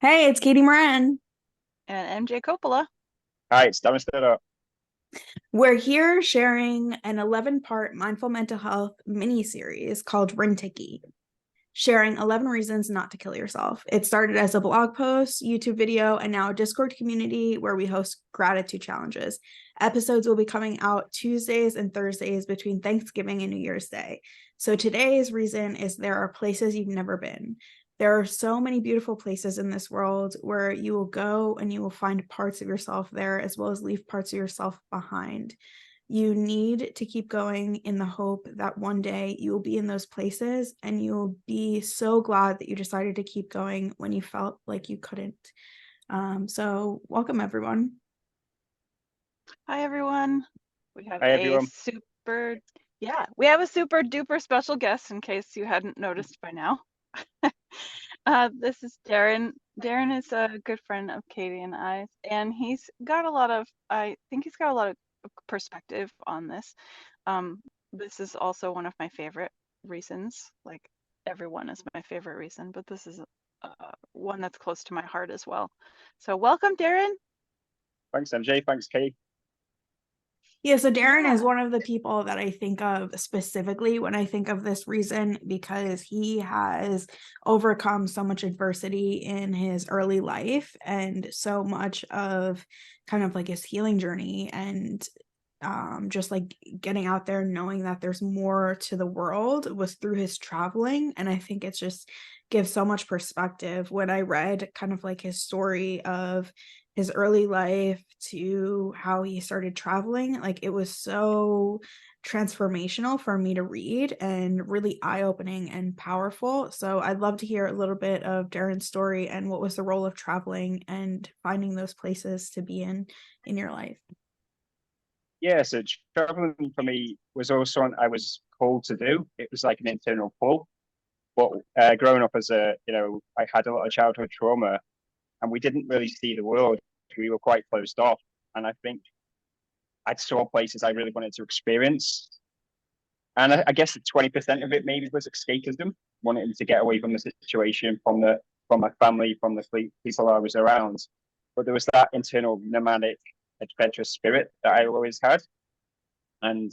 Hey, it's Katie Moran. And MJ Coppola. Hi, it's Darren. We're here sharing an 11-part mindful mental health mini series called RNTKY, sharing 11 reasons not to kill yourself. It started as a blog post, YouTube video, and now a Discord community where we host gratitude challenges. Episodes will be coming out Tuesdays and Thursdays between Thanksgiving and New Year's Day. So today's reason is there are places you've never been. There are so many beautiful places in this world where you will go and you will find parts of yourself there, as well as leave parts of yourself behind. You need to keep going in the hope that one day you will be in those places and you'll be so glad that you decided to keep going when you felt like you couldn't. So welcome, everyone. Hi, everyone. We have Hi, a everyone. super, we have a super duper special guest in case you hadn't noticed by now. This is Darren. Darren is a good friend of Katie and I, and I think he's got a lot of perspective on this. This is also one of my favorite reasons. Like, everyone is my favorite reason, but this is one that's close to my heart as well. So welcome, Darren. Thanks, MJ. Thanks, Kate. Yeah, so Darren is Yeah. one of the people that I think of specifically when I think of this reason because he has overcome so much adversity in his early life and so much of kind of like his healing journey and just like getting out there knowing that there's more to the world was through his traveling. And I think it's just gives so much perspective when I read kind of like his story of his early life to how he started traveling. Like it was so transformational for me to read and really eye-opening and powerful. So I'd love to hear a little bit of Darren's story and what was the role of traveling and finding those places to be in your life. Yeah, so traveling for me was always something I was called to do. It was like an internal pull. But growing up as I had a lot of childhood trauma, and we didn't really see the world. We were quite closed off, and I think I saw places I really wanted to experience. And I guess 20% of it maybe was escapism, wanting to get away from the situation, from my family, from the people I was around. But there was that internal nomadic adventurous spirit that I always had. And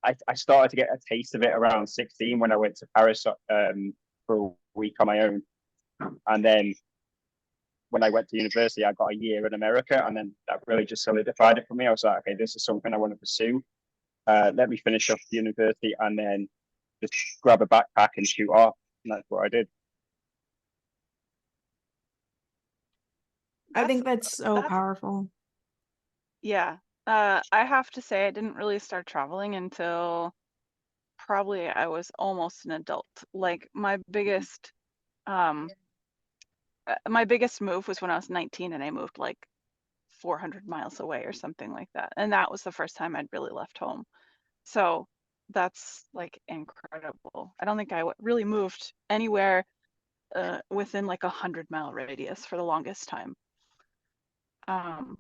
I started to get a taste of it around 16 when I went to Paris for a week on my own. And then when I went to university, I got a year in America. And then that really just solidified it for me. I was like, okay, this is something I want to pursue. Let me finish off the university and then just grab a backpack and shoot off. And that's what I did. I That's think that's so that's powerful. Yeah. I have to say I didn't really start traveling until probably I was almost an adult. Like um my biggest move was when I was 19 and I moved like 400 miles away or something like that. And that was the first time I'd really left home. So that's like incredible. I don't think really moved anywhere within like 100-mile radius for the longest time. Um,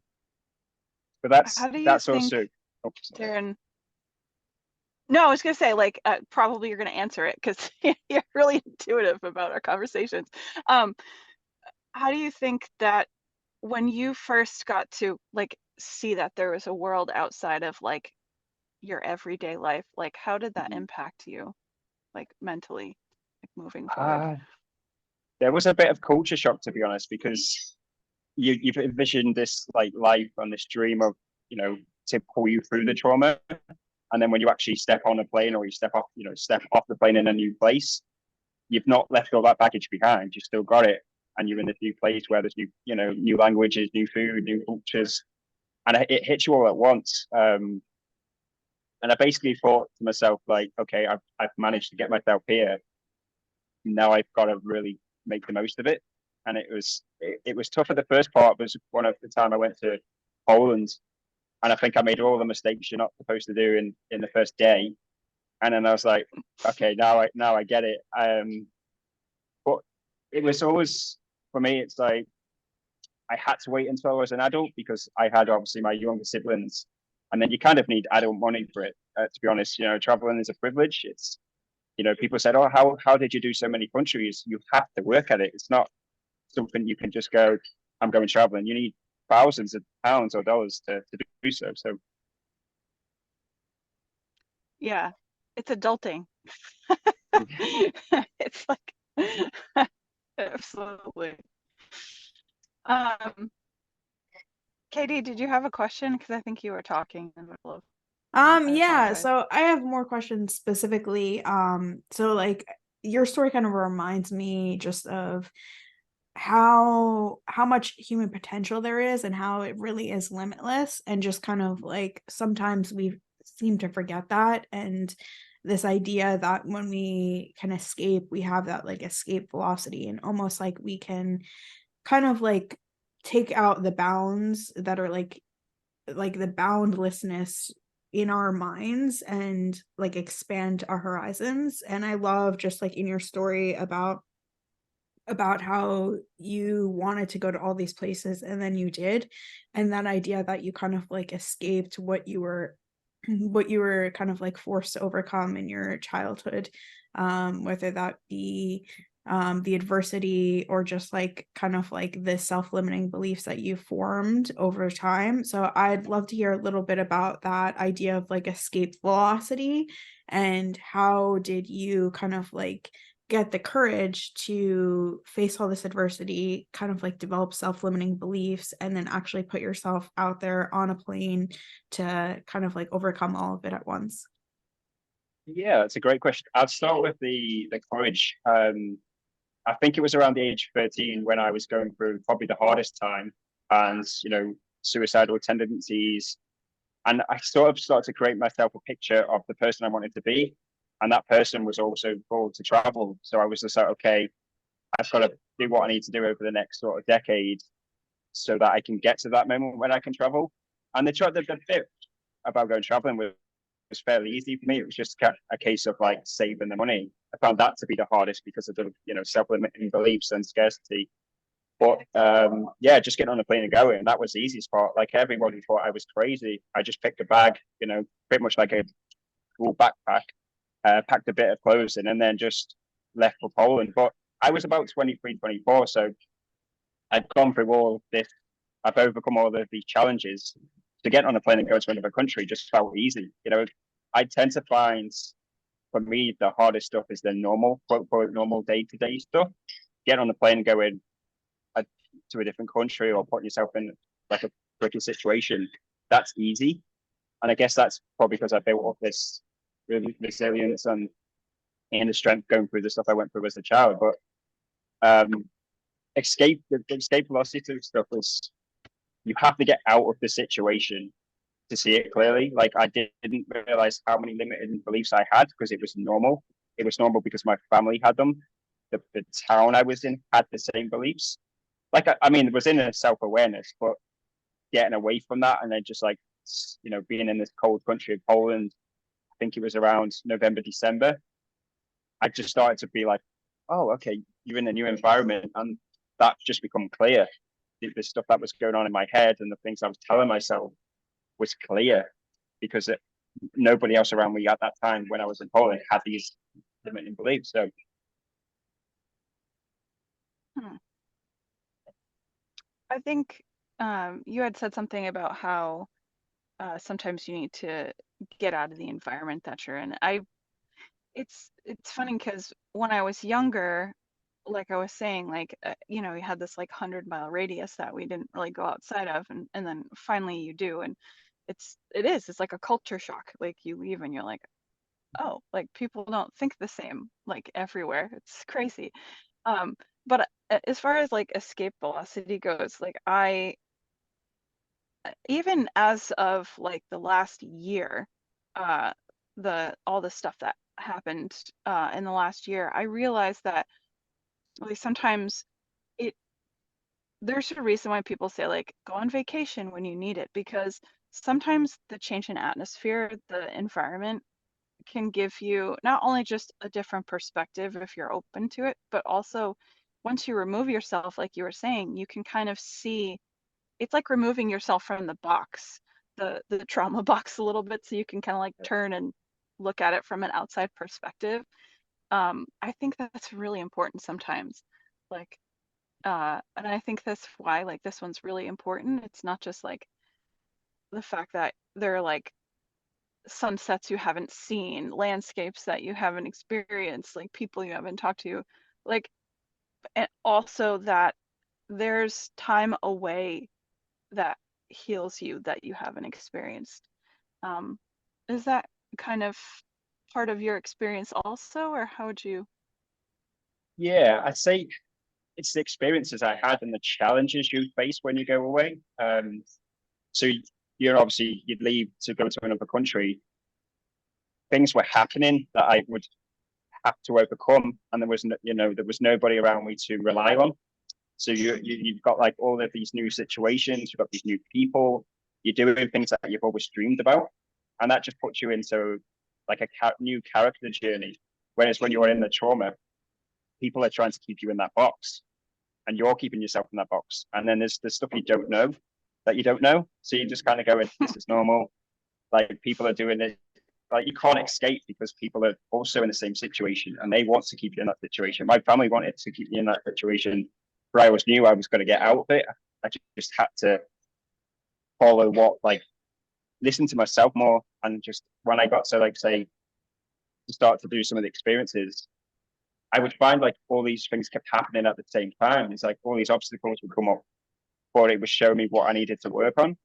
But how do you that's think, also oh, sorry. Darren, No, I was gonna say, like, probably you're gonna answer it because you're really intuitive about our conversations. Um, how do you think that when you first got to like see that there was a world outside of like your everyday life, like how did that impact you, like mentally, like moving forward? Uh, there was a bit of culture shock, to be honest, because you've envisioned this like life and this dream of you know to pull you through the trauma, and then when you actually step on a plane or you step off the plane in a new place, you've not left all that baggage behind. You still got it, and you're in this new place where there's new languages, new food, new cultures, and it hits you all at once. And I basically thought to myself, like, okay, I've managed to get myself here. Now I've got to really make the most of it. And it was tough. At the first part was one of the time I went to Poland, and I think I made all the mistakes you're not supposed to do in the first day. And then I was like, okay, now I get it. But it was always for me. It's like I had to wait until I was an adult because I had obviously my younger siblings, and then you kind of need adult money for it. To be honest, traveling is a privilege. People said, "Oh, how did you do so many countries?" You have to work at it. It's something you can just go, I'm going traveling. You need thousands of pounds or dollars to do so. So Yeah, it's adulting. It's like absolutely. Katie, did you have a question? Because I think you were talking in the middle of. I Yeah, apologize. so I have more questions specifically. So like your story kind of reminds me just of how much human potential there is and how it really is limitless, and just kind of like sometimes we seem to forget that, and this idea that when we can escape, we have that like escape velocity, and almost like we can kind of like take out the bounds that are like the boundlessness in our minds and like expand our horizons. And I love just like in your story about how you wanted to go to all these places and then you did, and that idea that you kind of like escaped what you were kind of like forced to overcome in your childhood, whether that be the adversity or just like kind of like the self-limiting beliefs that you formed over time. So I'd love to hear a little bit about that idea of like escape velocity, and how did you kind of like get the courage to face all this adversity, kind of like develop self-limiting beliefs, and then actually put yourself out there on a plane to kind of like overcome all of it at once. yeah, it's a great question. I'll start with the courage. I think it was around the age of 13 when I was going through probably the hardest time, and suicidal tendencies. And I sort of started to create myself a picture of the person I wanted to be. And that person was also called to travel. So I was just like, okay, I've got to do what I need to do over the next sort of decade so that I can get to that moment when I can travel. And the bit about going traveling was fairly easy for me. It was just a case of like saving the money. I found that to be the hardest because of the self-limiting beliefs and scarcity. But yeah, just getting on a plane and going, that was the easiest part. Like everybody thought I was crazy. I just picked a bag, pretty much like a full backpack, packed a bit of clothes in, and then just left for Poland. But I was about 23, 24, so I'd gone through all of this. I've overcome all of these challenges. To get on a plane and go to another country just felt easy. I tend to find, for me, the hardest stuff is the normal, quote unquote, normal day-to-day stuff. Get on the plane and go in to a different country or putting yourself in like a tricky situation, that's easy. And I guess that's probably because I built up this resilience and inner strength going through the stuff I went through as a child. But the escape velocity stuff is, you have to get out of the situation to see it clearly. Like I didn't realize how many limited beliefs I had because it was normal. It was normal because my family had them. The town I was in had the same beliefs. Like I mean, it was in a self-awareness, but getting away from that and then just like being in this cold country of Poland, I think it was around November, December, I just started to be like, oh, okay, you're in a new environment, and that just become clear. The stuff that was going on in my head and the things I was telling myself was clear because nobody else around me at that time when I was in Poland had these limiting beliefs. So I think you had said something about how sometimes you need to get out of the environment that you're in. It's funny because when I was younger, like I was saying, like we had this like 100-mile radius that we didn't really go outside of, and then finally you do, and it's like a culture shock. Like you leave and you're like, oh, like people don't think the same like everywhere. It's crazy. But as far as like escape velocity goes, like even as of like the last year, uh all the stuff that happened in the last year, I realized that like sometimes it there's a reason why people say like go on vacation when you need it, because sometimes the change in atmosphere, the environment can give you not only just a different perspective if you're open to it, but also once you remove yourself, like you were saying, you can kind of see, it's like removing yourself from the box, the trauma box a little bit, so you can kind of like turn and look at it from an outside perspective. I think that's really important sometimes. Like And I think that's why like this one's really important. It's not just like the fact that there are like sunsets you haven't seen, landscapes that you haven't experienced, like people you haven't talked to, like, and also that there's time away that heals you that you haven't experienced. Um, is that kind of part of your experience also, or how would you? Yeah, I'd say it's the experiences I had and the challenges you face when you go away. So you're obviously, you'd leave to go to another country. Things were happening that I would have to overcome, and there was no, there was nobody around me to rely on. So you've got like all of these new situations, you've got these new people, you're doing things that you've always dreamed about, and that just puts you into like a new character journey. Whereas when you're in the trauma, people are trying to keep you in that box, and you're keeping yourself in that box. And then there's stuff you don't know that you don't know, so you just kind of go, "This is normal." Like people are doing it. Like you can't escape because people are also in the same situation and they want to keep you in that situation. My family wanted to keep me in that situation, but I always knew I was going to get out of it. I just had to follow listen to myself more. And just when I got to like say to start to do some of the experiences, I would find like all these things kept happening at the same time. It's like all these obstacles would come up, but it would show me what I needed to work on.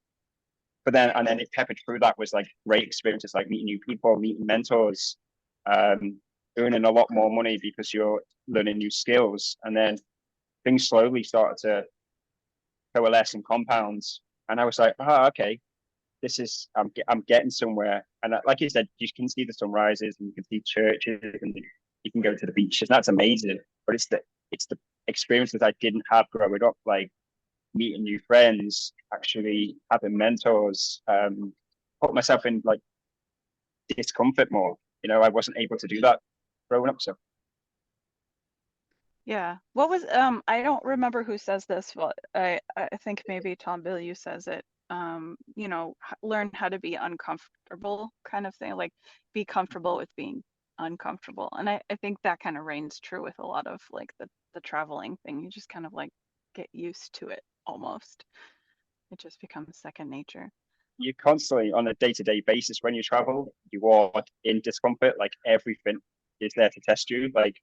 But then, and then it peppered through that was like great experiences, like meeting new people, meeting mentors, earning a lot more money because you're learning new skills. And then things slowly started to coalesce and compound. And I was like, okay, this is, I'm getting somewhere. And like you said, you can see the sunrises and you can see churches and you can go to the beaches. That's amazing. But it's the experiences I didn't have growing up, like meeting new friends, actually having mentors, put myself in like discomfort more. I wasn't able to do that growing up. So Yeah. What was I don't remember who says this, but I think maybe Tom Bilyeu says it. Learn how to be uncomfortable kind of thing, like be comfortable with being uncomfortable. And I think that kind of reigns true with a lot of like the traveling thing. You just kind of like get used to it almost. It just becomes second nature. you're constantly on a day-to-day basis when you travel, you are in discomfort, like everything is there to test you. Like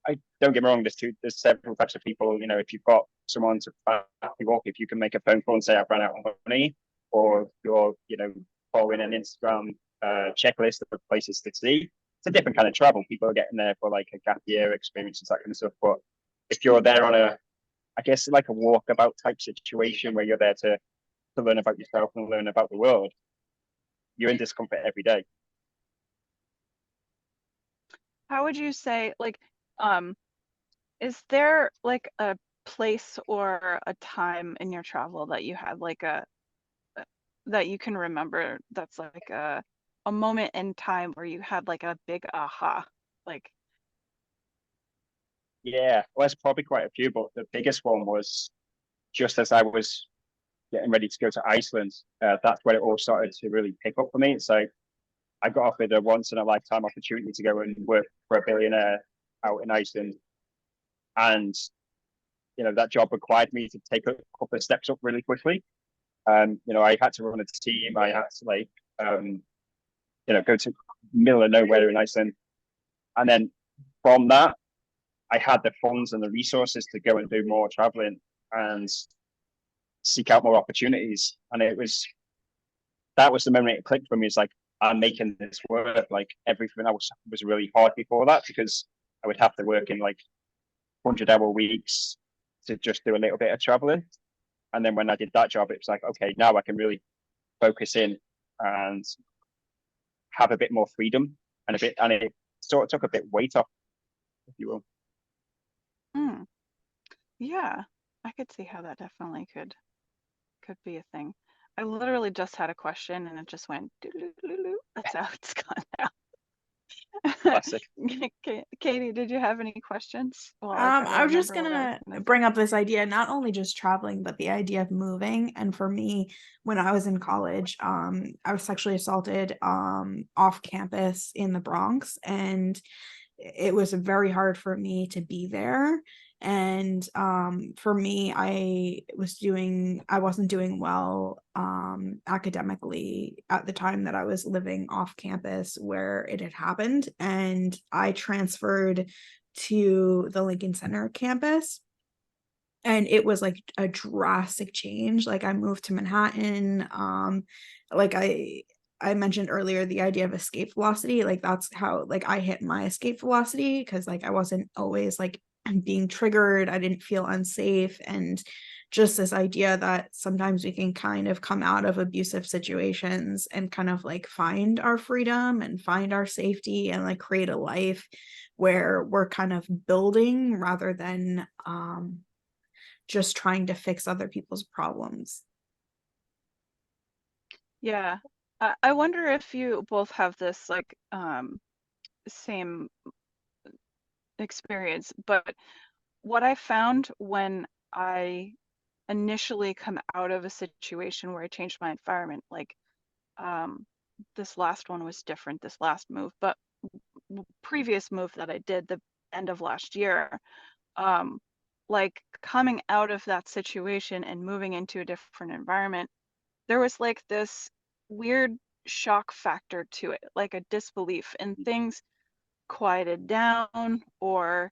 I don't get me wrong, there's several types of people. If you've got someone to back you up, if you can make a phone call and say I've run out of money, or you're following an Instagram checklist of places to see, it's a different kind of travel. People are getting there for like a gap year experiences, that kind of stuff. But if you're there on I guess like a walkabout type situation where you're there to learn about yourself and learn about the world, you're in discomfort every day. How would you say like is there like a place or a time in your travel that you had like that you can remember that's like a moment in time where you had like a big aha, like Yeah, well, there's probably quite a few, but the biggest one was just as I was getting ready to go to Iceland. That's where it all started to really pick up for me. So I got offered a once in a lifetime opportunity to go and work for a billionaire out in Iceland. And, that job required me to take a couple of steps up really quickly. I had to run a team. I had to go to middle of nowhere in Iceland. And then from that, I had the funds and the resources to go and do more traveling and seek out more opportunities. And that was the moment it clicked for me. It's like, I'm making this work. Like everything else was really hard before that because I would have to work in like 100-hour weeks to just do a little bit of traveling. And then when I did that job, it was like, okay, now I can really focus in and have a bit more freedom and it sort of took a bit weight off, if you will. hmm, yeah, I could see how that definitely could be a thing. I literally just had a question and it just went doo-doo-doo-doo. That's how it's gone now. Classic. Katie, did you have any questions? Well, I try to I was just remember what I was gonna gonna say. bring up this idea, not only just traveling, but the idea of moving. And for me, when I was in college, I was sexually assaulted off campus in the Bronx, and it was very hard for me to be there. And for me, I wasn't doing well academically at the time that I was living off campus where it had happened, and I transferred to the Lincoln Center campus, and it was like a drastic change. Like, I moved to Manhattan. Like I mentioned earlier, the idea of escape velocity, like that's how like I hit my escape velocity, because like I wasn't always like being triggered. I didn't feel unsafe. And just this idea that sometimes we can kind of come out of abusive situations and kind of like find our freedom and find our safety and like create a life where we're kind of building rather than just trying to fix other people's problems. Yeah. I wonder if you both have this like same experience, but what I found when I initially come out of a situation where I changed my environment, like um this last one was different, this last move, but previous move that I did the end of last year, um like coming out of that situation and moving into a different environment, there was like this weird shock factor to it, like a disbelief, and things quieted down, or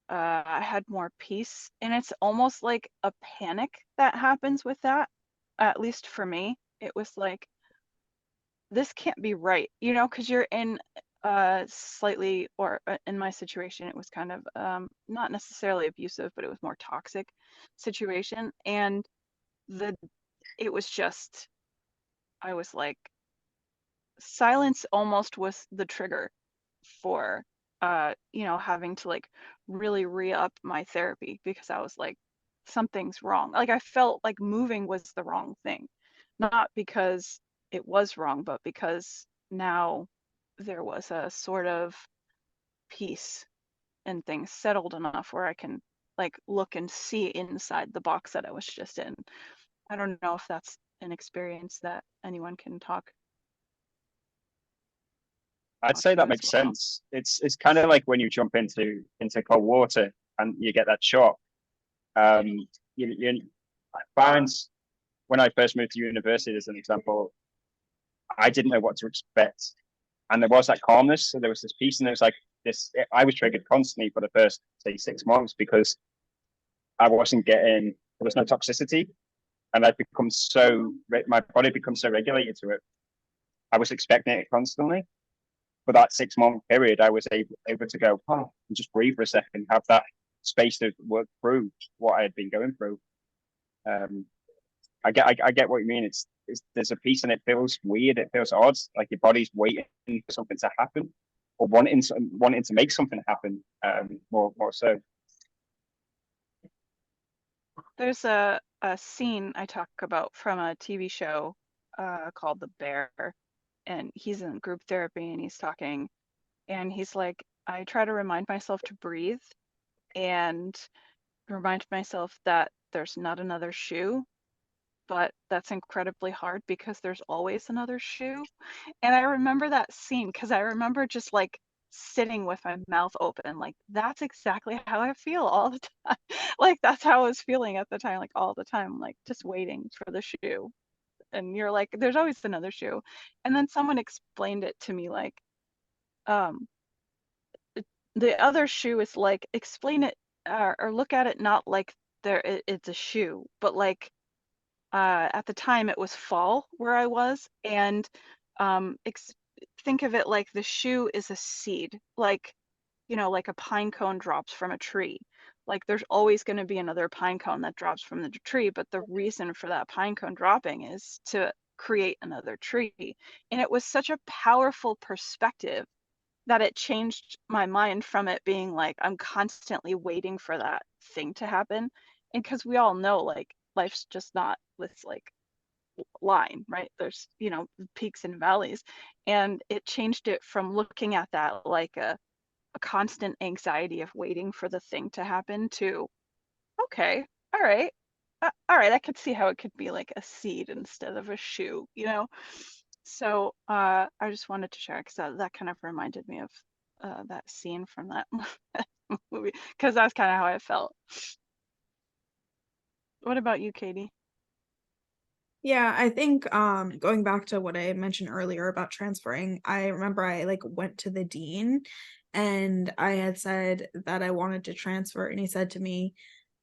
I had more peace. And it's almost like a panic that happens with that. At least for me, it was like, this can't be right, you know, because you're in slightly, or in my situation, it was kind of not necessarily abusive, but it was more toxic situation. And the it was just, I was like, silence almost was the trigger for having to like really re-up my therapy, because I was like, something's wrong. Like, I felt like moving was the wrong thing, not because it was wrong, but because now there was a sort of peace, and things settled enough where I can like look and see inside the box that I was just in. I don't know if that's an experience that anyone can talk I'd say to that as makes well. sense. It's kind of like when you jump into cold water and you get that shock. Um, I find when I first moved to university, as an example, I didn't know what to expect, and there was that calmness, so there was this peace, and there was like this. I was triggered constantly for the first, say, 6 months, because I wasn't getting, there was no toxicity, and I'd become so, my body becomes so regulated to it. I was expecting it constantly. For that 6 month period, I was able to go, oh, and just breathe for a second, have that space to work through what I had been going through. Um, I get what you mean. It's there's a piece, and it feels weird. It feels odd, like your body's waiting for something to happen, or wanting to make something happen. More so. There's a scene I talk about from a TV show called The Bear, and he's in group therapy and he's talking, and he's like, I try to remind myself to breathe and remind myself that there's not another shoe, but that's incredibly hard because there's always another shoe. And I remember that scene because I remember just like sitting with my mouth open, like that's exactly how I feel all the time. Like, that's how I was feeling at the time, like all the time, like just waiting for the shoe. And you're like, there's always another shoe. And then someone explained it to me like, um, the other shoe is like, explain it, or look at it not like it's a shoe, but like at the time it was fall where I was, and um, ex- think of it like the shoe is a seed, like, like a pine cone drops from a tree. Like, there's always going to be another pine cone that drops from the tree, but the reason for that pine cone dropping is to create another tree. And it was such a powerful perspective that it changed my mind from it being like I'm constantly waiting for that thing to happen. And because we all know, like, life's just not this like line, right? There's, peaks and valleys. And it changed it from looking at that like a constant anxiety of waiting for the thing to happen to, okay, all right, all right, I could see how it could be like a seed instead of a shoe. So I just wanted to share because that kind of reminded me of that scene from that movie, because that's kind of how I felt. What about you, Katie? Yeah, I think going back to what I mentioned earlier about transferring, I remember I like went to the dean and I had said that I wanted to transfer, and he said to me,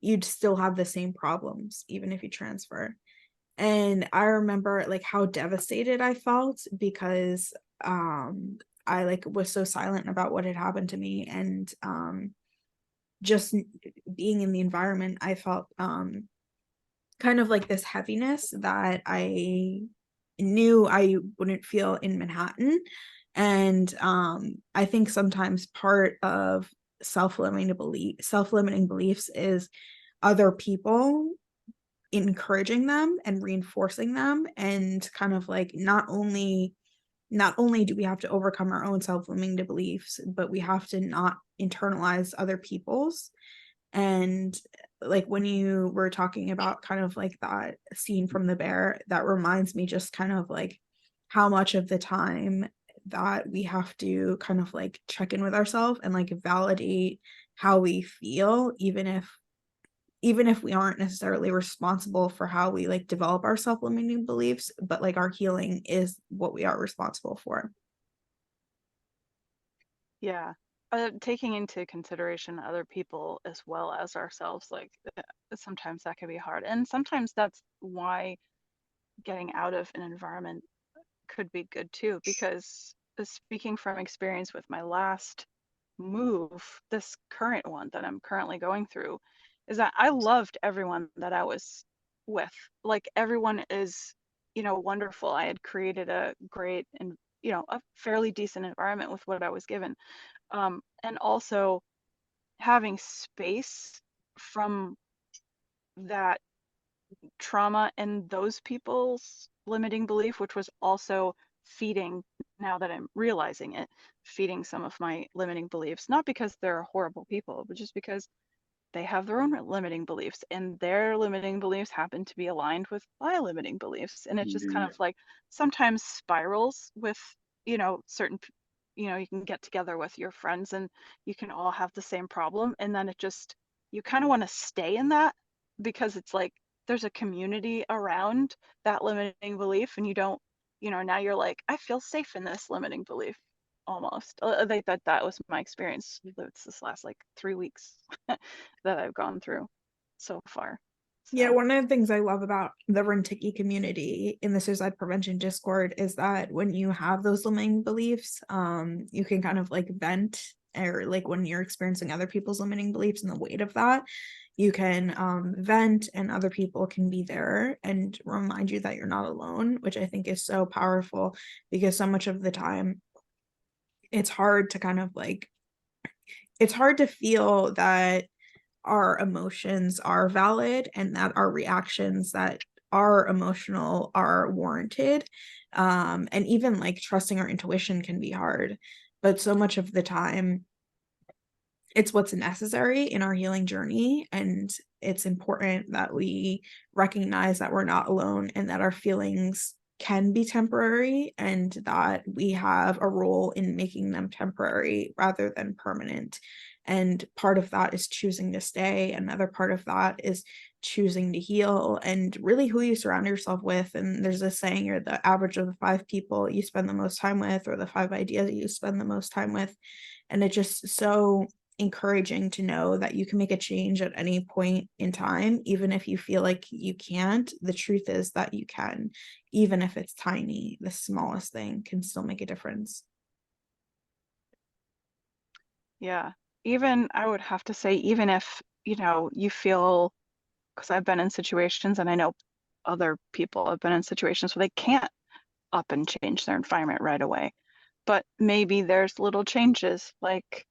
you'd still have the same problems even if you transfer. And I remember like how devastated I felt because I like was so silent about what had happened to me, and just being in the environment, I felt kind of like this heaviness that I knew I wouldn't feel in Manhattan. And I think sometimes part of self-limiting beliefs is other people encouraging them and reinforcing them, and kind of like not only do we have to overcome our own self-limiting beliefs, but we have to not internalize other people's. And like when you were talking about kind of like that scene from The Bear, that reminds me just kind of like how much of the time that we have to kind of like check in with ourselves and like validate how we feel, even if we aren't necessarily responsible for how we like develop our self-limiting beliefs, but like our healing is what we are responsible for. Yeah. Taking into consideration other people as well as ourselves, like sometimes that can be hard. And sometimes that's why getting out of an environment could be good too, because speaking from experience with my last move, this current one that I'm currently going through, is that I loved everyone that I was with. Like everyone is, wonderful. I had created a great and, a fairly decent environment with what I was given. And also having space from that trauma and those people's limiting belief, which was also feeding, now that I'm realizing it, feeding some of my limiting beliefs, not because they're horrible people, but just because they have their own limiting beliefs, and their limiting beliefs happen to be aligned with my limiting beliefs. And it just kind of like sometimes spirals with, certain, you can get together with your friends and you can all have the same problem. And then it just, you kind of want to stay in that because it's like there's a community around that limiting belief, and you don't, now you're like, I feel safe in this limiting belief almost. I think that was my experience. It's this last like 3 weeks that I've gone through so far. Yeah, So one of the things I love about the RNTKY community in the suicide prevention Discord is that when you have those limiting beliefs, you can kind of like vent, or like when you're experiencing other people's limiting beliefs and the weight of that, you can vent, and other people can be there and remind you that you're not alone, which I think is so powerful, because so much of the time it's hard to kind of like, it's hard to feel that our emotions are valid and that our reactions that are emotional are warranted. And even like trusting our intuition can be hard, but so much of the time it's what's necessary in our healing journey. And it's important that we recognize that we're not alone, and that our feelings can be temporary, and that we have a role in making them temporary rather than permanent. And part of that is choosing to stay. Another part of that is choosing to heal, and really who you surround yourself with. And there's this saying, you're the average of the 5 people you spend the most time with, or the 5 ideas you spend the most time with. And it's just so encouraging to know that you can make a change at any point in time, even if you feel like you can't. The truth is that you can, even if it's tiny. The smallest thing can still make a difference. yeah, even I would have to say, even if, you feel, because I've been in situations and I know other people have been in situations where they can't up and change their environment right away. But maybe there's little changes like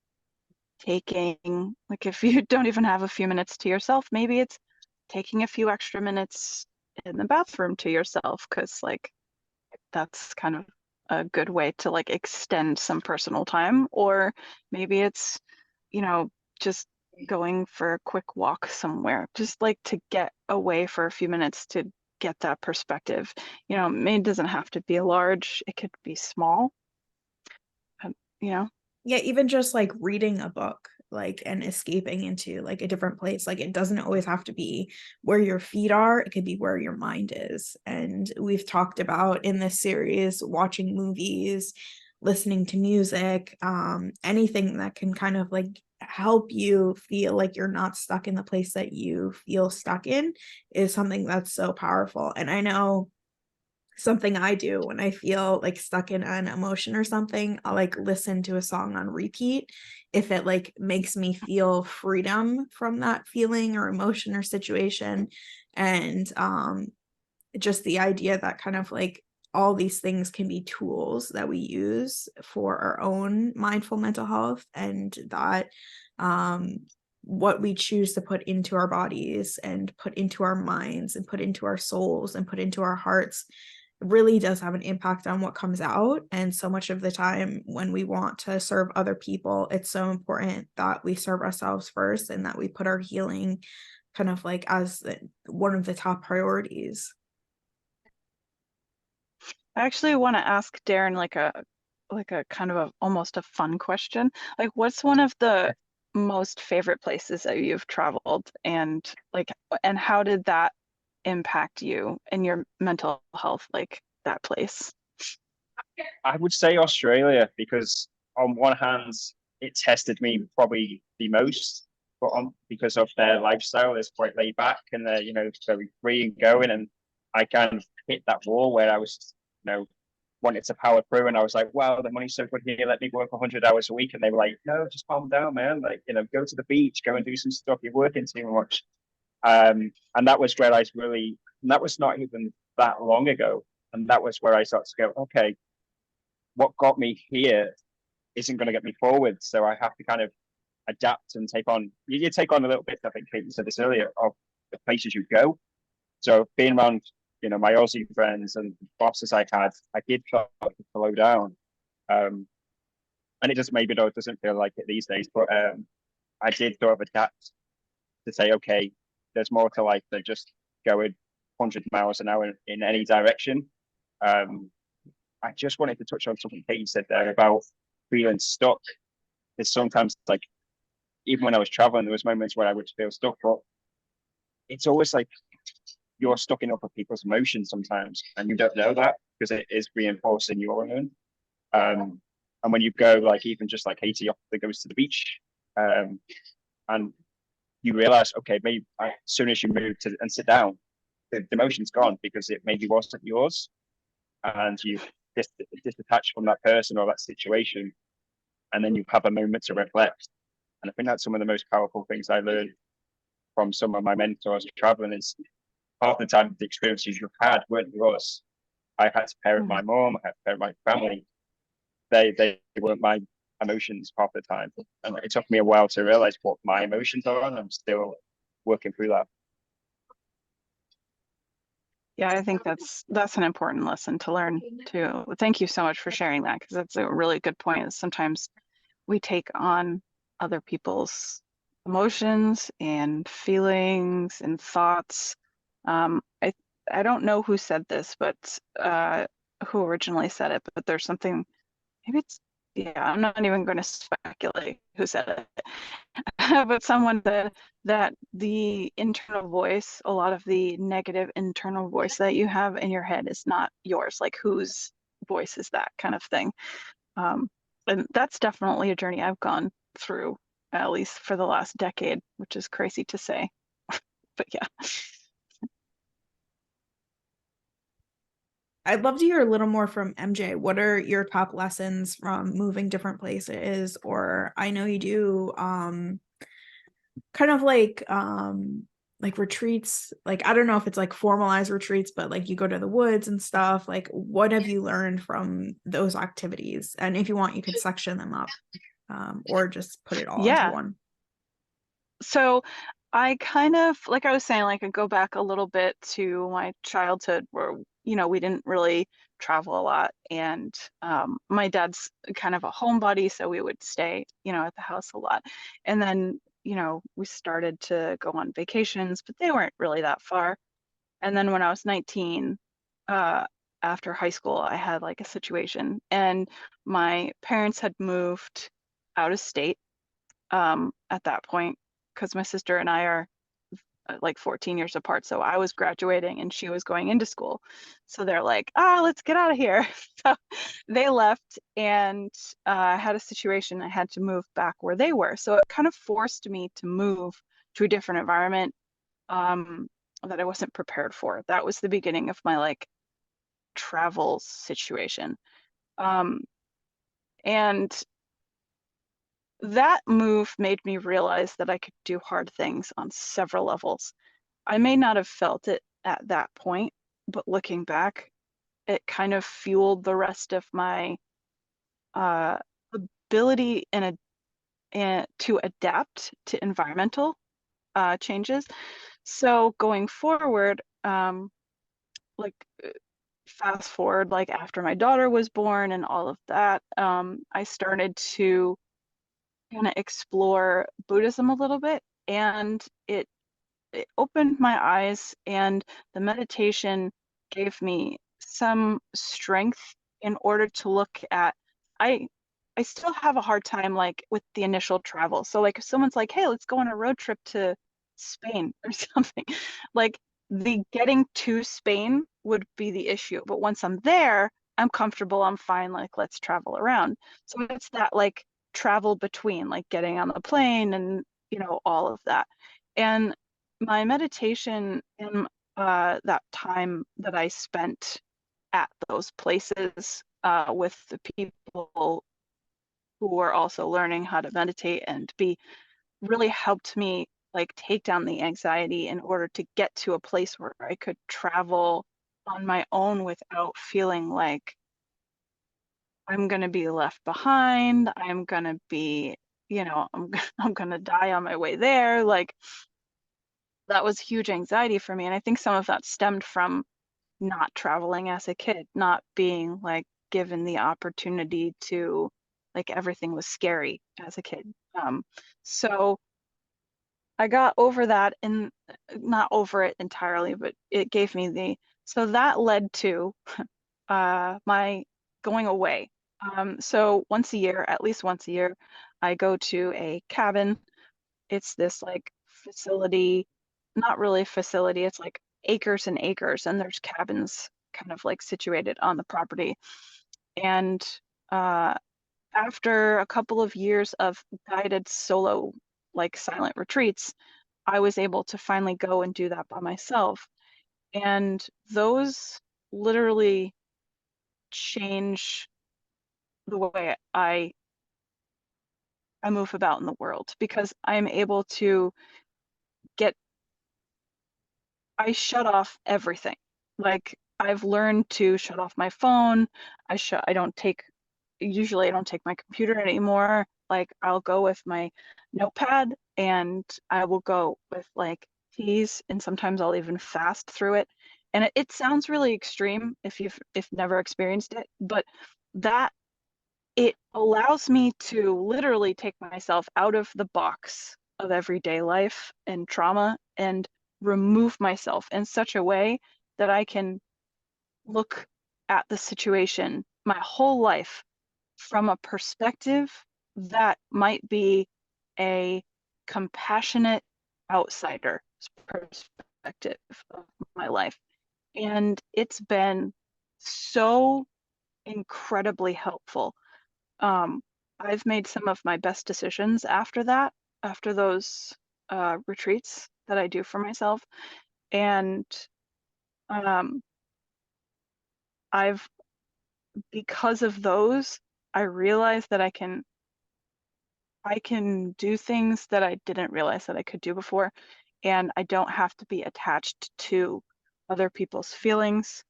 taking, like if you don't even have a few minutes to yourself, maybe it's taking a few extra minutes in the bathroom to yourself, because like that's kind of a good way to like extend some personal time. Or maybe it's, just going for a quick walk somewhere, just like to get away for a few minutes to get that perspective. It doesn't have to be large, it could be small. You know, Yeah, even just like reading a book, like, and escaping into like a different place. Like, it doesn't always have to be where your feet are, it could be where your mind is. And we've talked about in this series watching movies, listening to music, anything that can kind of like help you feel like you're not stuck in the place that you feel stuck in is something that's so powerful. And I know something I do when I feel like stuck in an emotion or something, I'll like listen to a song on repeat if it like makes me feel freedom from that feeling or emotion or situation. And just the idea that kind of like all these things can be tools that we use for our own mindful mental health, and that what we choose to put into our bodies and put into our minds and put into our souls and put into our hearts really does have an impact on what comes out. And so much of the time when we want to serve other people, it's so important that we serve ourselves first and that we put our healing kind of like as one of the top priorities. I actually want to ask Darren like a kind of almost a fun question. Like, what's one of the most favorite places that you've traveled, and like, and how did that impact you and your mental health, like that place? I would say Australia, because on one hand, it tested me probably the most, but because of their lifestyle, it's quite laid back and they're, very free and going. And I kind of hit that wall where I was, wanted to power through. And I was like, wow, the money's so good here. Let me work 100 hours a week. And they were like, no, just calm down, man. Like, go to the beach, go and do some stuff. You're working too much. And that was where and that was not even that long ago. And that was where I started to go, okay, what got me here isn't going to get me forward. So I have to kind of adapt and you take on a little bit, I think Kate said this earlier, of the places you go. So being around, my Aussie friends and bosses I had, I did start to slow down. And it just maybe though it doesn't feel like it these days, but I did sort of adapt to say, okay, there's more to life than just going 100 miles an hour in any direction. I just wanted to touch on something Katie said there about feeling stuck. There's sometimes like, even when I was traveling, there was moments where I would feel stuck, but it's always like you're stuck in other people's emotions sometimes, and you don't know that because it is reinforcing your own. And when you go, like even just like Katie often goes to the beach, and you realize, okay, maybe as soon as you move to and sit down, the emotion's gone because it maybe wasn't yours, and you disattach from that person or that situation, and then you have a moment to reflect. And I think that's some of the most powerful things I learned from some of my mentors traveling is half the time the experiences you've had weren't yours. I had to parent my mom, I had to parent my family. They weren't my emotions half the time. And it took me a while to realize what my emotions are, and I'm still working through that. Yeah, I think that's an important lesson to learn too. Thank you so much for sharing that, because that's a really good point. Sometimes we take on other people's emotions and feelings and thoughts. I don't know who said this, but who originally said it, but there's something, maybe it's, yeah, I'm not even going to speculate who said it. But someone said that the internal voice, a lot of the negative internal voice that you have in your head is not yours. Like, whose voice is that, kind of thing? And that's definitely a journey I've gone through, at least for the last decade, which is crazy to say. But yeah. I'd love to hear a little more from MJ. What are your top lessons from moving different places? Or I know you do kind of like retreats. Like, I don't know if it's like formalized retreats, but like you go to the woods and stuff. Like, what have you learned from those activities? And if you want, you could section them up, or just put it all into Yeah. one. So I kind of, like I was saying, like I go back a little bit to my childhood where, we didn't really travel a lot. And my dad's kind of a homebody, so we would stay, at the house a lot. And then, we started to go on vacations, but they weren't really that far. And then when I was 19, after high school, I had like a situation, and my parents had moved out of state at that point, because my sister and I are like 14 years apart. So I was graduating and she was going into school. So they're like, let's get out of here. So they left, and I had a situation. I had to move back where they were. So it kind of forced me to move to a different environment that I wasn't prepared for. That was the beginning of my like travel situation. And that move made me realize that I could do hard things on several levels. I may not have felt it at that point, but looking back, it kind of fueled the rest of my ability to adapt to environmental changes. So going forward, like fast forward, like after my daughter was born and all of that, I started to kind of explore Buddhism a little bit, and it opened my eyes, and the meditation gave me some strength in order to look at I I still have a hard time like with the initial travel. So like if someone's like, "Hey, let's go on a road trip to Spain or something." Like the getting to Spain would be the issue. But once I'm there, I'm comfortable, I'm fine, like let's travel around. So it's that like travel between like getting on the plane and all of that. And my meditation in that time that I spent at those places with the people who were also learning how to meditate and be really helped me like take down the anxiety in order to get to a place where I could travel on my own without feeling like I'm going to be left behind. I'm going to be, I'm going to die on my way there. Like that was huge anxiety for me. And I think some of that stemmed from not traveling as a kid, not being like given the opportunity to, like everything was scary as a kid. So I got over that, and not over it entirely, but it gave me so that led to my going away. So once a year, at least once a year, I go to a cabin. It's this like facility, not really a facility, it's like acres and acres, and there's cabins kind of like situated on the property. And after a couple of years of guided solo, like silent retreats, I was able to finally go and do that by myself. And those literally change the way I move about in the world, because I'm able to I shut off everything. Like I've learned to shut off my phone. Usually I don't take my computer anymore. Like I'll go with my notepad, and I will go with like teas, and sometimes I'll even fast through it. And it sounds really extreme if never experienced it, but that it allows me to literally take myself out of the box of everyday life and trauma and remove myself in such a way that I can look at the situation, my whole life, from a perspective that might be a compassionate outsider's perspective of my life. And it's been so incredibly helpful. I've made some of my best decisions after that, after those retreats that I do for myself. And I've, because of those, I realized that I can do things that I didn't realize that I could do before. And I don't have to be attached to other people's feelings.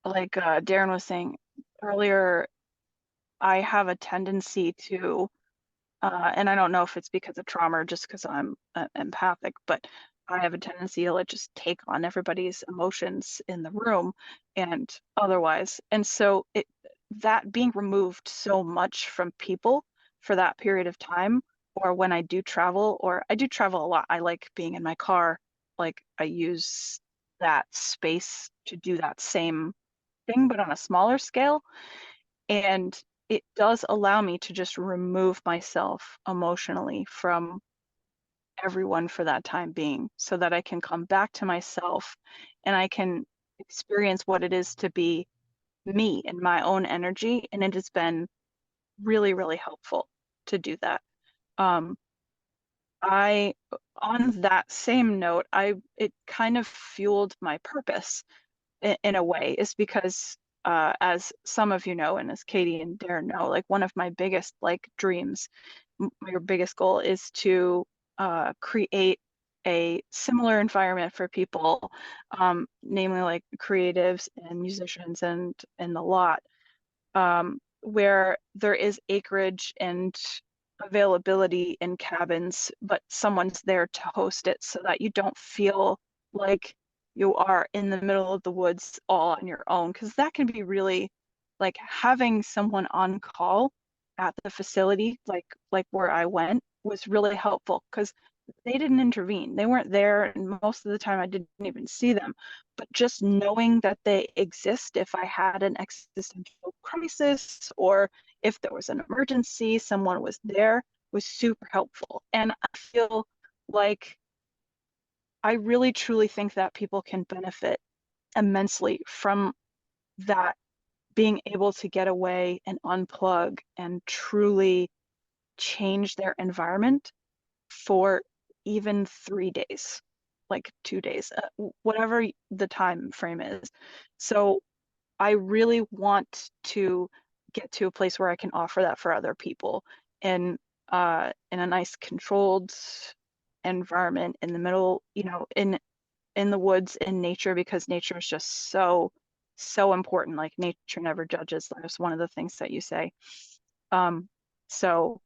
Like Darren was saying earlier, I have a tendency to and I don't know if it's because of trauma or just because I'm empathic, but I have a tendency to like just take on everybody's emotions in the room and otherwise. And so that being removed so much from people for that period of time, or when I do travel, or I do travel a lot. I like being in my car. Like I use that space to do that same thing, but on a smaller scale. And it does allow me to just remove myself emotionally from everyone for that time being, so that I can come back to myself and I can experience what it is to be me and my own energy. And it has been really, really helpful to do that. I, on that same note, it kind of fueled my purpose in a way, is because as some of you know, and as Katie and Darren know, like one of my biggest like dreams, my biggest goal is to create a similar environment for people, namely like creatives and musicians and the lot, where there is acreage and availability in cabins, but someone's there to host it, so that you don't feel like you are in the middle of the woods all on your own. Because that can be really, like, having someone on call at the facility, like where I went, was really helpful, because they didn't intervene. They weren't there, and most of the time I didn't even see them. But just knowing that they exist if I had an existential crisis, or if there was an emergency, someone was there, was super helpful. And I feel like I really truly think that people can benefit immensely from that, being able to get away and unplug and truly change their environment for even 3 days, like 2 days, whatever the time frame is. So I really want to get to a place where I can offer that for other people in a nice controlled environment in the middle, in the woods, in nature, because nature is just so important. Like, nature never judges. That's one of the things that you say. So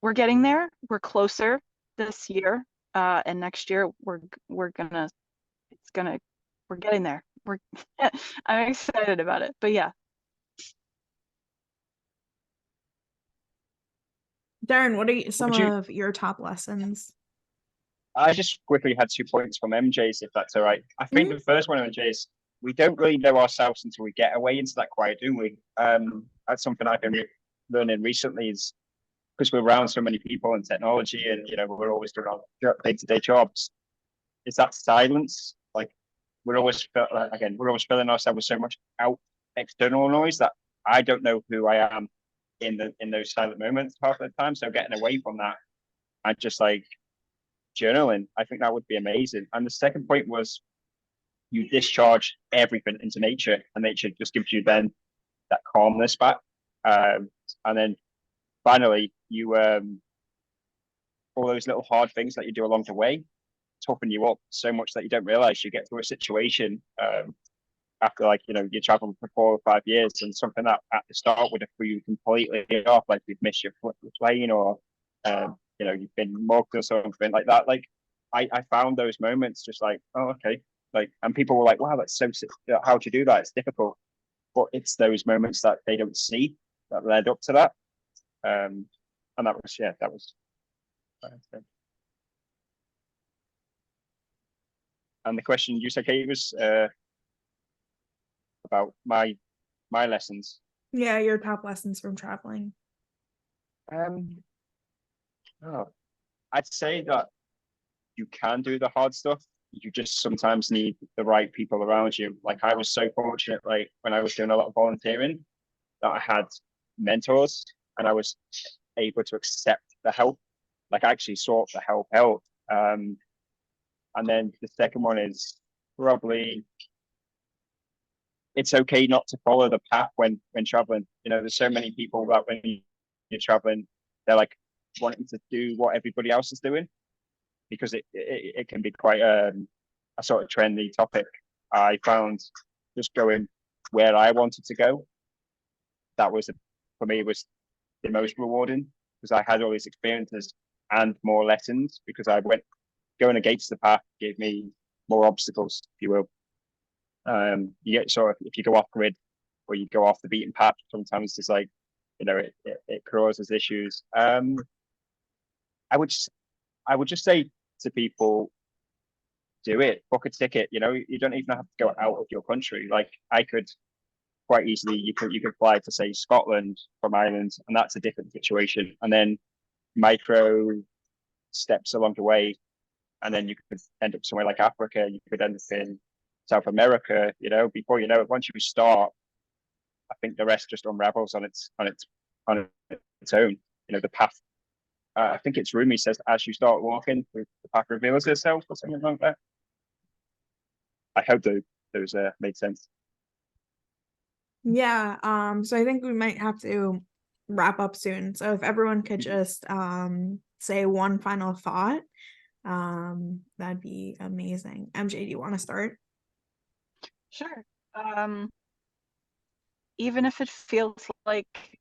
we're getting there. We're closer this year, and next year we're getting there. I'm excited about it. But yeah. Darren, what are some Would you? of your top lessons? I just quickly had 2 points from MJ's, if that's all right. I think Mhm. the first one, MJ, is we don't really know ourselves until we get away into that quiet, do we? That's something I've been learning recently, is because we're around so many people and technology, and we're always doing our day-to-day jobs. Is that silence? Like, we're always filling ourselves with so much out external noise that I don't know who I am in those silent moments half the time. So getting away from that, I just like journaling. I think that would be amazing. And the second point was, you discharge everything into nature, and nature just gives you then that calmness back. And then finally, you all those little hard things that you do along the way toughen you up so much that you don't realize. You get through a situation after, like, you travel for 4 or 5 years, and something that at the start would have threw you completely off, like you've missed your plane, or you've been mugged or something like that. Like, I found those moments just like, oh, okay. Like, and people were like, wow, that's so sick. How'd you do that? It's difficult. But it's those moments that they don't see that led up to that. And that was, yeah, that was. And the question you said, Kate, was about my lessons. Yeah, your top lessons from traveling. Oh, I'd say that you can do the hard stuff. You just sometimes need the right people around you. Like, I was so fortunate, like, when I was doing a lot of volunteering, that I had mentors, and I was able to accept the help. Like, I actually sought the help out. And then the second one is probably, it's okay not to follow the path when traveling. There's so many people that when you're traveling, they're like wanting to do what everybody else is doing, because it can be quite a sort of trendy topic. I found just going where I wanted to go, that was, for me, was the most rewarding, because I had all these experiences and more lessons, because I went going against the path gave me more obstacles, if you will. You get sort of, if you go off grid or you go off the beaten path, sometimes it's like, it causes issues. I would just say to people, do it, book a ticket. You don't even have to go out of your country. Like, I could quite easily you could fly to, say, Scotland from Ireland, and that's a different situation. And then micro steps along the way, and then you could end up somewhere like Africa. You could end up in South America. You know, before you know it, once you start, I think the rest just unravels on its own. You know, the path. I think it's Rumi says, as you start walking, the path reveals itself, or something like that. I hope those made sense. Yeah, so I think we might have to wrap up soon. So if everyone could just say one final thought, that'd be amazing. MJ, do you want to start? Sure. Even if it feels like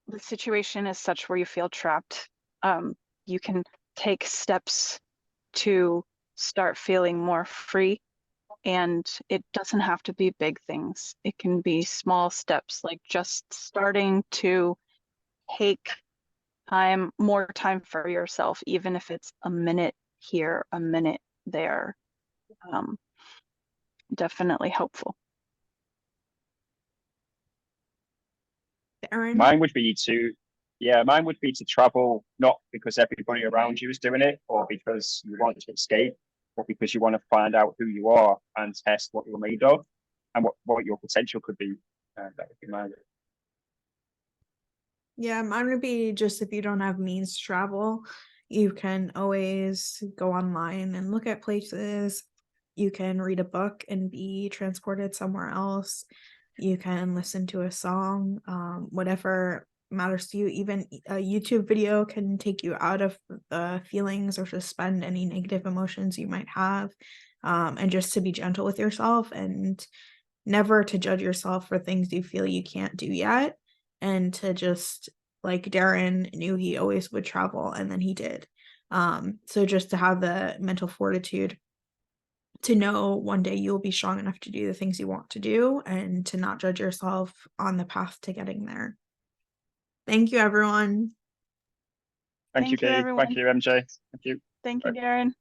the situation is such where you feel trapped, you can take steps to start feeling more free. And it doesn't have to be big things. It can be small steps, like just starting to take more time for yourself, even if it's a minute here, a minute there. Definitely helpful. Aaron? Mine would be to travel, not because everybody around you is doing it, or because you want to escape, or because you want to find out who you are and test what you're made of and what your potential could be. That would be mine. Yeah, mine would be just if you don't have means to travel, you can always go online and look at places. You can read a book and be transported somewhere else. You can listen to a song, whatever matters to you. Even a YouTube video can take you out of the feelings or suspend any negative emotions you might have, and just to be gentle with yourself and never to judge yourself for things you feel you can't do yet, and to just, like Darren knew he always would travel and then he did. So just to have the mental fortitude to know one day you'll be strong enough to do the things you want to do and to not judge yourself on the path to getting there. Thank you, everyone. Thank you, Dave. everyone. Thank you, MJ. Thank you. Thank you, Darren.